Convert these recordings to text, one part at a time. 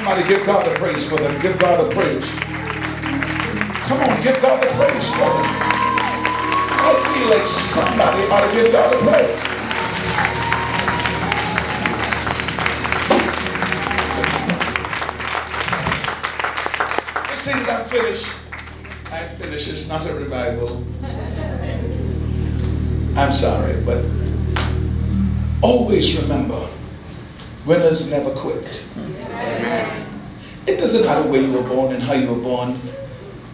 Somebody give God the praise for them. Give God the praise. Come on, give God the praise for them. I feel like somebody ought to give God the praise. This thing I'm finished. I'm finished. It's not a revival. I'm sorry, but always remember, winners never quit. It doesn't matter where you were born and how you were born.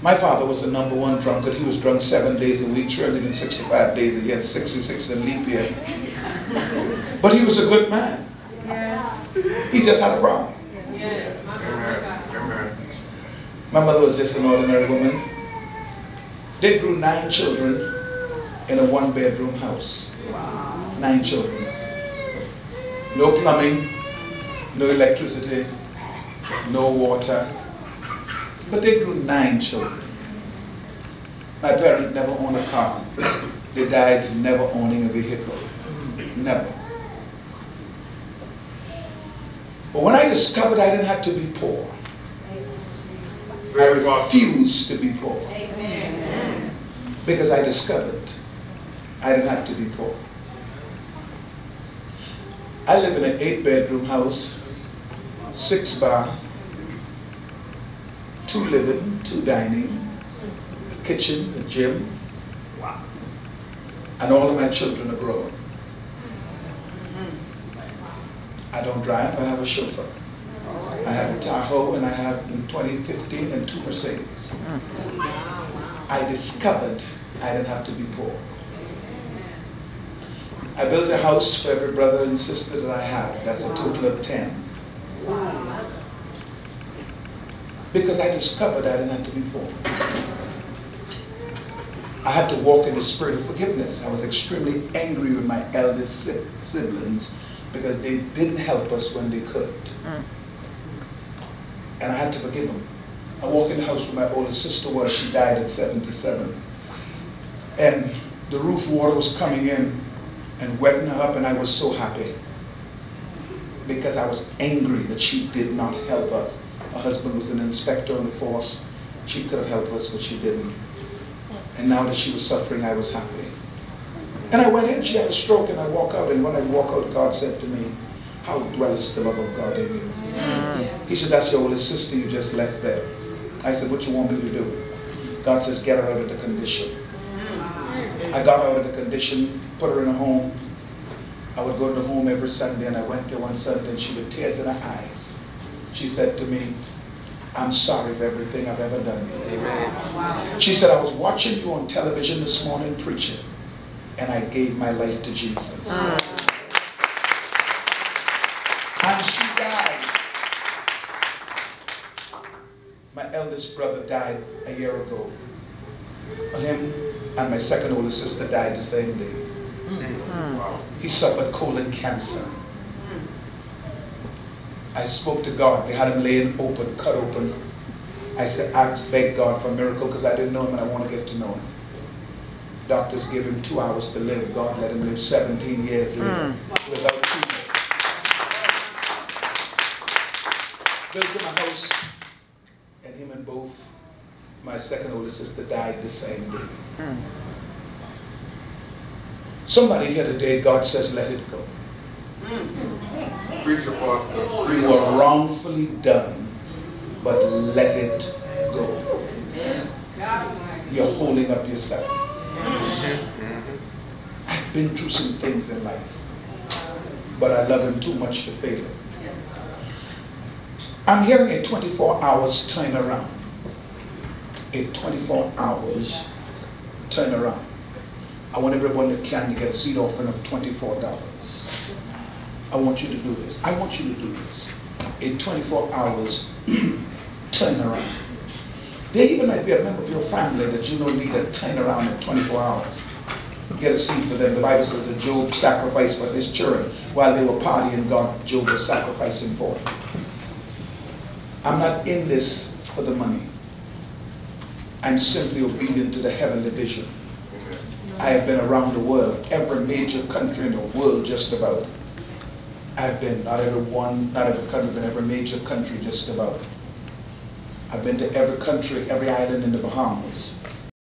My father was the #1 drunkard. He was drunk 7 days a week, 365 days a year, 66 in leap year. But he was a good man. He just had a problem. My mother was just an ordinary woman. They grew 9 children in a 1-bedroom house. 9 children. No plumbing, no electricity, no water. But they grew 9 children. My parents never owned a car. They died never owning a vehicle. Never. But when I discovered I didn't have to be poor, I refused to be poor. Because I discovered I didn't have to be poor. I live in an 8-bedroom house, 6 bath, 2 living, 2 dining, a kitchen, a gym, and all of my children are grown. I don't drive, I have a chauffeur. I have a Tahoe, and I have in 2015 and 2 Mercedes. I discovered I didn't have to be poor. I built a house for every brother and sister that I have. That's a total of 10. Because I discovered I didn't have to be poor. I had to walk in the spirit of forgiveness. I was extremely angry with my eldest siblings because they didn't help us when they could. And I had to forgive them. I walked in the house where my oldest sister was. She died at 77. And the roof water was coming in and wetting her up, and I was so happy because I was angry that she did not help us. Her husband was an inspector on the force. She could have helped us, but she didn't. And now that she was suffering, I was happy. And I went in, she had a stroke, and I walk out, and when I walk out, God said to me, "How dwelleth the love of God in you?" He said, "That's your oldest sister you just left there." I said, "What you want me to do?" God says, "Get her out of the condition." I got her out of the condition, put her in a home. I would go to the home every Sunday, and I went there one Sunday, and she with tears in her eyes, she said to me, "I'm sorry for everything I've ever done." She said, "I was watching you on television this morning preaching, and I gave my life to Jesus." And she died. My eldest brother died a year ago. Him and my second oldest sister died the same day. He suffered colon cancer. I spoke to God. They had him laying open, cut open. I said, beg God for a miracle because I didn't know him and I want to get to know him. Doctors gave him 2 hours to live. God let him live 17 years later without treatment. Built him a house, and him and both my second oldest sister died the same day. Somebody here today, God says, let it go. You were wrongfully done, but let it go. You're holding up yourself. I've been through some things in life, but I love him too much to fail him. I'm hearing a 24 hours turnaround. A 24 hours turnaround. I want everyone that can to get a seed offering of $24. I want you to do this. I want you to do this. A 24 hours turnaround. There even might be a member of your family that you know need a turnaround in 24 hours. Get a seed for them. The Bible says that Job sacrificed for his children while they were partying. Job was sacrificing for them. I'm not in this for the money. I'm simply obedient to the heavenly vision. I have been around the world, every major country in the world just about. I've been, not every one, not every country, but every major country just about. I've been to every country, every island in the Bahamas.